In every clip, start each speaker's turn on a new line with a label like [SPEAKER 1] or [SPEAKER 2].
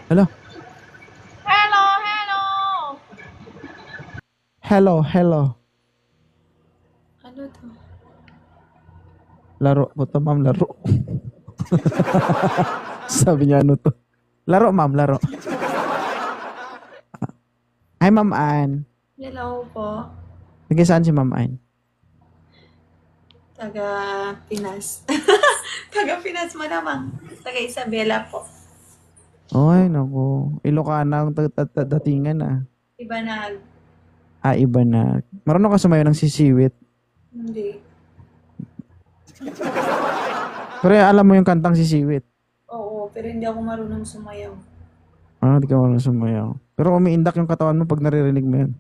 [SPEAKER 1] Hello?
[SPEAKER 2] Hello, hello!
[SPEAKER 1] Hello, hello.
[SPEAKER 2] Ano to?
[SPEAKER 1] Laro po to, ma'am, laro. Sabi niya, ano to? Laro, ma'am, laro. Hi, Ma'am Ann.
[SPEAKER 2] Hello po.
[SPEAKER 1] Taga saan si Ma'am Ann?
[SPEAKER 2] Taga Pinas. Taga Pinas mo naman. Taga Isabela po.
[SPEAKER 1] Ay, naku. Ilocana ang datingan ah.
[SPEAKER 2] Iba na.
[SPEAKER 1] Ah, iba na. Marunong ka sumayo ng sisiwit.
[SPEAKER 2] Hindi.
[SPEAKER 1] Pero alam mo yung kantang sisiwit.
[SPEAKER 2] Oo, pero hindi ako marunong sumayaw.
[SPEAKER 1] Ah, di ka marunong sumayaw. Pero umiindak yung katawan mo pag naririnig mo yun.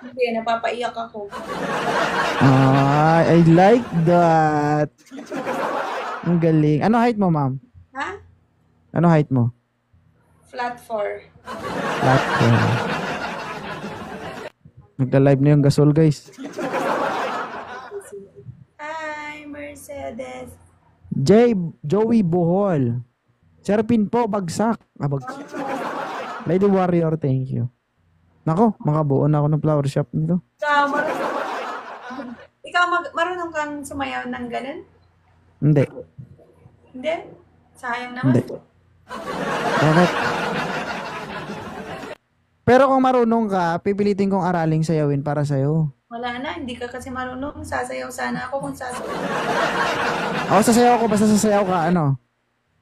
[SPEAKER 2] Hindi, napapaiyak ako.
[SPEAKER 1] Ah, I like that. Ang galing. Ano height mo, ma'am?
[SPEAKER 2] Ha?
[SPEAKER 1] Ano height mo?
[SPEAKER 2] Flat 4.
[SPEAKER 1] Flat. Nagla-live na yung gasol, guys.
[SPEAKER 2] Hi, Mercedes.
[SPEAKER 1] Joey Bohol. Serpin po, bagsak. Lady Warrior, thank you. Nako, makabuo na ako ng flower shop nito.
[SPEAKER 2] Ikaw marunong kang sumayaw ng ganun?
[SPEAKER 1] Hindi.
[SPEAKER 2] Hindi? Sayang naman.
[SPEAKER 1] Hindi. Bakit? Pero kung marunong ka, pipilitin kong araling sayawin para sa'yo.
[SPEAKER 2] Wala na, hindi ka kasi marunong. Sasayaw sana ako kung sasayaw.
[SPEAKER 1] Ako sasayaw ako, basta sasayaw ka, ano?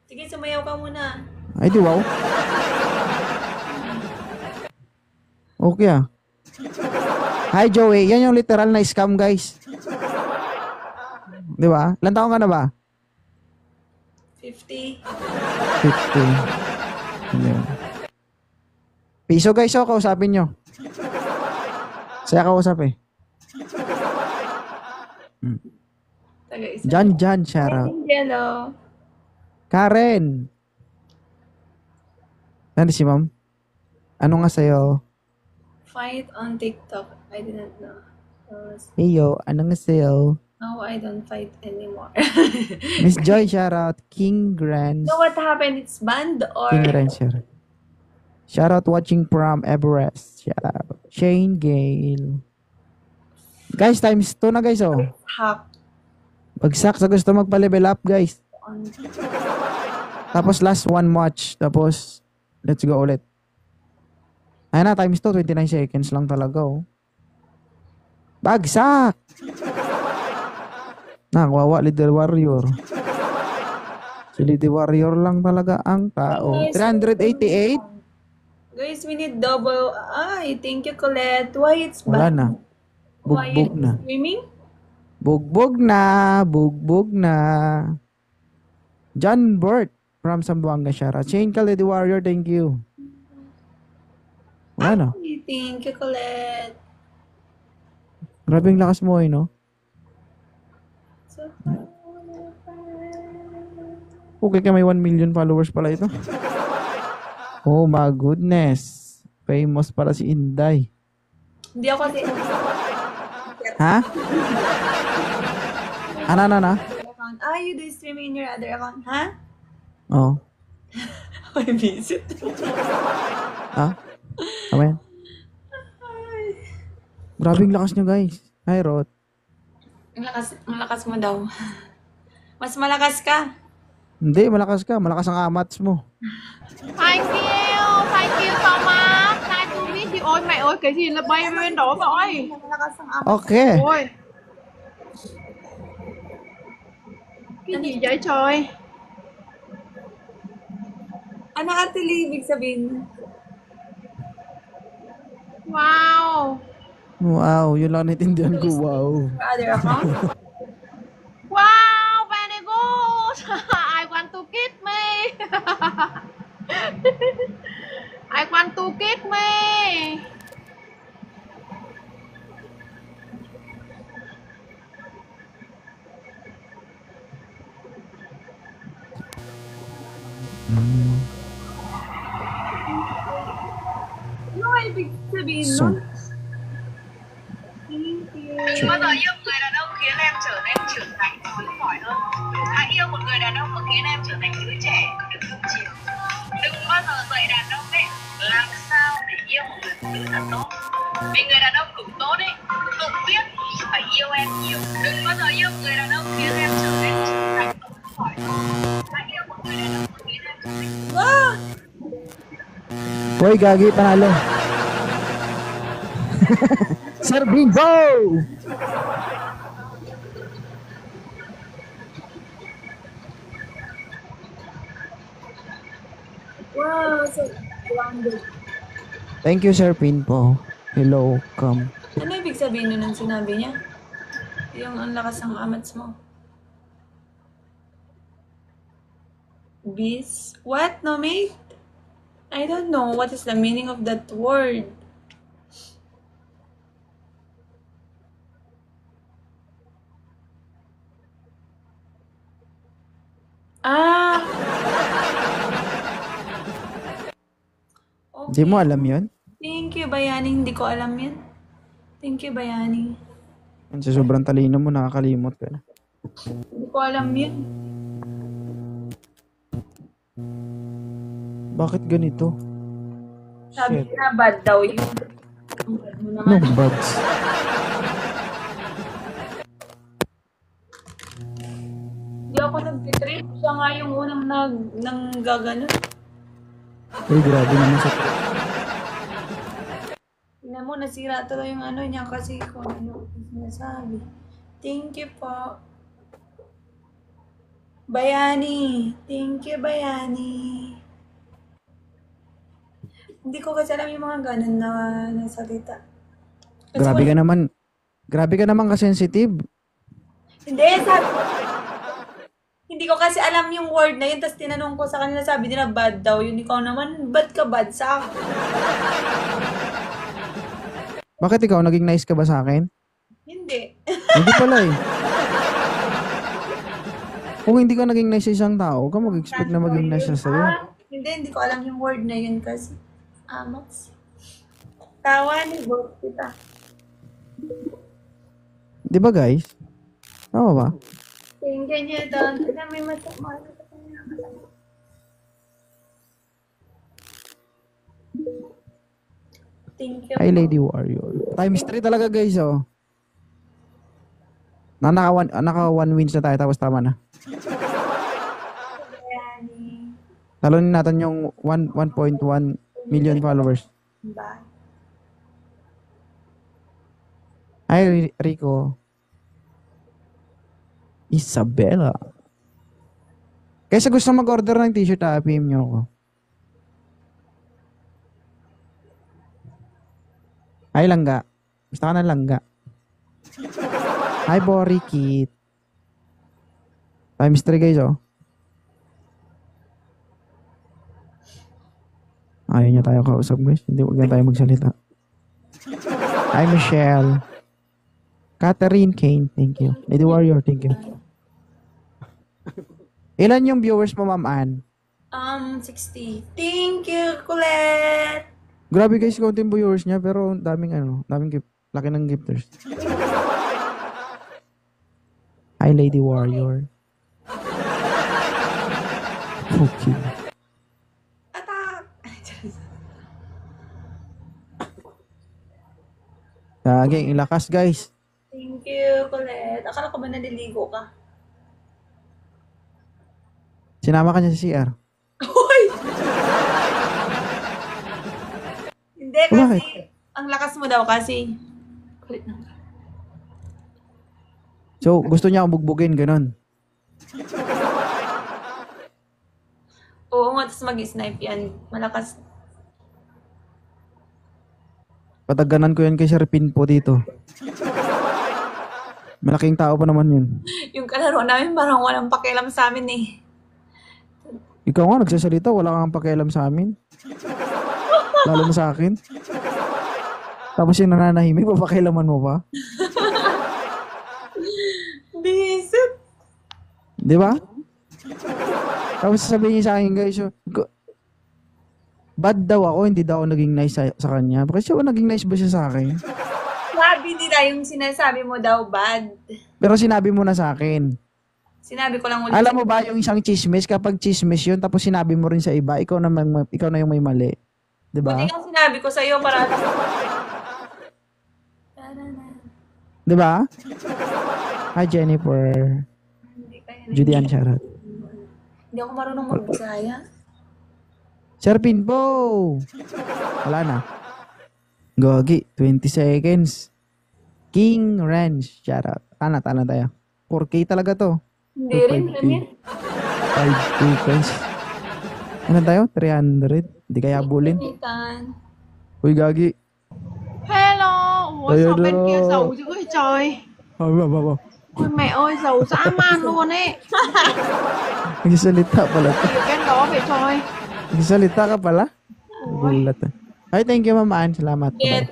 [SPEAKER 2] Sige, sumayaw ka muna.
[SPEAKER 1] Ay, di wow. Okay ah. Hi Joey, yan yung literal na scam guys. Di ba? Ilan taon ka na ba?
[SPEAKER 2] 50.
[SPEAKER 1] 50. Ayan. Piso guys, oh, kausapin nyo. Saya kausap eh. Jan, shout out.
[SPEAKER 2] Hello.
[SPEAKER 1] Karen. Nandito si ma'am? Ano nga sa'yo?
[SPEAKER 2] Fight on TikTok. I didn't know.
[SPEAKER 1] Hey yo, ano nga sa'yo?
[SPEAKER 2] No, I don't fight anymore.
[SPEAKER 1] Miss Joy, shout out. King Grants.
[SPEAKER 2] So what happened? It's banned or?
[SPEAKER 1] King Grants, shout out. Shout out watching from Everest. Shout out. Shane Gale. Guys, times 2 na guys, oh.
[SPEAKER 2] Hack.
[SPEAKER 1] Bagsak sa gusto magpa-level up, guys. Tapos last one watch. Tapos, let's go ulit. Ayun na, times 2, 29 seconds lang talaga, oh. Bagsak! Nakawawa, Little Warrior. Si Little Warrior lang talaga ang tao. 388?
[SPEAKER 2] Guys, we need double. Ay, thank you, Colette. Why it's banned?
[SPEAKER 1] Wala na.
[SPEAKER 2] Why
[SPEAKER 1] Bugbog
[SPEAKER 2] it's
[SPEAKER 1] na.
[SPEAKER 2] streaming?
[SPEAKER 1] Bugbog na. Bugbog na. John Burt from Zamboanga, Shara. Chain ka, Lady Warrior, thank you. Wala na.
[SPEAKER 2] Ay, thank you, Colette.
[SPEAKER 1] Grabe yung lakas mo, eh, no? Okay ka, may 1 million followers pala ito. Oh my goodness. Famous pala si Inday.
[SPEAKER 2] Hindi ako kasi...
[SPEAKER 1] Ha? Ano?
[SPEAKER 2] Ah, you do streaming in your other account, ha?
[SPEAKER 1] Oh.
[SPEAKER 2] I visit.
[SPEAKER 1] Ha? Ano yan? Grabe yung lakas nyo, guys. Hi, Rod.
[SPEAKER 2] Malakas mo daw. Mas malakas ka.
[SPEAKER 1] Hindi, malakas ka. Malakas ang amats mo.
[SPEAKER 3] Thank you so much. Nice to meet you. Ôi mẹ ơi, cái gì là bay bên đó rồi?
[SPEAKER 2] Malakas ang amat.
[SPEAKER 1] Okay.
[SPEAKER 3] Ôi. Cái gì vậy trời?
[SPEAKER 2] Ano actually ibig sabihin?
[SPEAKER 3] Wow.
[SPEAKER 1] Wow, yun lang natindihan ko. Wow.
[SPEAKER 2] Your other account?
[SPEAKER 3] Wow, very good. I want to kiss me. I want to kiss me.
[SPEAKER 2] Ano ibig sabihin
[SPEAKER 1] So,
[SPEAKER 2] nun? Thank you.
[SPEAKER 4] Đừng bao giờ yêu một người đàn ông khiến em trở nên trưởng thành và cứng cỏi hơn. Hãy yêu một người đàn ông có khiến em trở thành đứa trẻ, đừng nung chiều. tính thật tốt. Vì người đàn ông cũng tốt ấy, cũng biết phải yêu em nhiều. Đừng bao giờ yêu người đàn ông khiến em trở nên trưởng thành và cứng cỏi. Hãy yêu một người đàn ông khiến em trở nên
[SPEAKER 2] Wow!
[SPEAKER 1] Hoy, gagi, panalo. Sir Bimbo!
[SPEAKER 2] Wow, so grounded.
[SPEAKER 1] Thank you, Sir Pinpo. Hello, come.
[SPEAKER 2] Ano ibig sabihin nun ng sinabi niya? Yung ang lakas ng amats mo. Bis? What? No, mate? I don't know what is the meaning of that word. Ah!
[SPEAKER 1] Di mo alam yun?
[SPEAKER 2] Thank you, Bayani. Hindi ko alam yan. Thank you, Bayani.
[SPEAKER 1] Sa sobrang talino mo, nakakalimot ka na.
[SPEAKER 2] Hindi ko alam yun.
[SPEAKER 1] Bakit ganito?
[SPEAKER 2] Sabi
[SPEAKER 1] Shit.
[SPEAKER 2] na bad daw yun. Ang bad mo
[SPEAKER 1] No
[SPEAKER 2] naman.
[SPEAKER 1] bugs.
[SPEAKER 2] Hindi ako nag-trip. Siya nga yung unang nang gagano.
[SPEAKER 1] Uy, grabe naman sa...
[SPEAKER 2] Tingnan mo, nasira tuloy yung ano niya kasi kung ano yung sinasabi. Thank you po. Bayani. Thank you, Bayani. Hindi ko kasi alam yung mga ganun na salita. Kasi
[SPEAKER 1] Grabe ka naman. Grabe ka naman ka-sensitive.
[SPEAKER 2] Hindi, sabi hindi ko kasi alam yung word na yun, tapos tinanong ko sa kanila, sabi nila bad daw yun. Ikaw naman, bad ka bad sa akin?
[SPEAKER 1] Bakit ikaw? Naging nice ka ba sa akin?
[SPEAKER 2] Hindi.
[SPEAKER 1] Hindi pala eh. Kung hindi ka naging nice sa isang tao, huwag ka mag-expect na maging nice na sa'yo.
[SPEAKER 2] Hindi ko alam yung word na yun kasi. Amats. Tawa ni Bot kita.
[SPEAKER 1] Di ba guys? Tama ba?
[SPEAKER 2] Tingnan niya doon. Tignan may masama. Thank you.
[SPEAKER 1] Hi, Lady Warrior. Times 3 talaga guys, oh. Naka 1 wins na tayo, tapos tama na.
[SPEAKER 2] Bayani.
[SPEAKER 1] Talonin natin yung 1.1 million followers.
[SPEAKER 2] Bye.
[SPEAKER 1] Hi, Rico. Isabella. Kaysa gusto mag-order ng t-shirt, PM nyo ako. Hi, langga. Gusto ka ng langga. Hi, Bori Kit. Times 3 guys, oh. Ayaw niya tayo kausap guys. Hindi, huwag na tayo magsalita. Hi, Michelle. Catherine Kane, thank you. Lady Warrior, thank you. Ilan yung viewers mo, Ma'am Ann?
[SPEAKER 2] 60. Thank you, Colette.
[SPEAKER 1] Grabe guys, konting viewers niya, pero daming gift. Laki ng gifters. Hi, Lady Warrior. Okay.
[SPEAKER 2] Attack!
[SPEAKER 1] Gaging ilakas guys.
[SPEAKER 2] Thank you, Colette. Akala ko ba naliligo ka?
[SPEAKER 1] Sinama ka niya sa CR.
[SPEAKER 2] Hoy! Hindi kasi,
[SPEAKER 1] Bakit?
[SPEAKER 2] ang lakas mo daw kasi. Kulit na.
[SPEAKER 1] So, gusto niya akong bugbugin, ganun.
[SPEAKER 2] Oo nga, tapos mag-snipe yan. Malakas.
[SPEAKER 1] Pataganan ko yan kay Sir Pinpo dito. Malaking tao pa naman yun.
[SPEAKER 2] Yung kalaro namin parang walang pakialam sa amin eh.
[SPEAKER 1] Ikaw nga, nagsasalita, wala kang pakialam sa amin. Lalo na sa akin. Tapos yung nananahimik, papakialaman mo pa.
[SPEAKER 2] Bisit!
[SPEAKER 1] Di ba? Tapos sasabihin niya sa akin, guys, bad daw ako, hindi daw ako naging nice sa kanya. Bakit siya naging nice ba siya sa akin?
[SPEAKER 2] Sabi nila yung sinasabi mo daw bad.
[SPEAKER 1] Pero sinabi mo na sa akin.
[SPEAKER 2] Sinabi ko lang ulit.
[SPEAKER 1] Alam mo ba yung isang chismis, kapag chismis yun, tapos sinabi mo rin sa iba, ikaw na yung may mali. Diba?
[SPEAKER 2] Buti nga sinabi ko sa'yo para...
[SPEAKER 1] Diba? Hi, Jennifer. Judy Ann, shoutout.
[SPEAKER 2] Hindi ako marunong magbisaya.
[SPEAKER 1] Sir Pinpo! Wala na. Gogi, 20 seconds. King Ranch, shoutout. Tana tayo. 4K talaga to.
[SPEAKER 2] Hindi rin, Ramir.
[SPEAKER 1] 5K coins. Ano tayo? 300. Hindi kaya bulin.
[SPEAKER 2] Itan.
[SPEAKER 1] Uy, Gagi.
[SPEAKER 3] Hello. Ủa
[SPEAKER 1] Đây
[SPEAKER 3] sao bên
[SPEAKER 1] đó.
[SPEAKER 3] kia giàu dữ vậy trời? Ôi mẹ ơi giàu dã man luôn ấy.
[SPEAKER 1] Nagsalita pala to.
[SPEAKER 3] Gì ở bên đó vậy trời?
[SPEAKER 1] Nagsalita ka pala? Gulat. Ay, thank you, Ma'am Ann. Salamat.
[SPEAKER 2] Get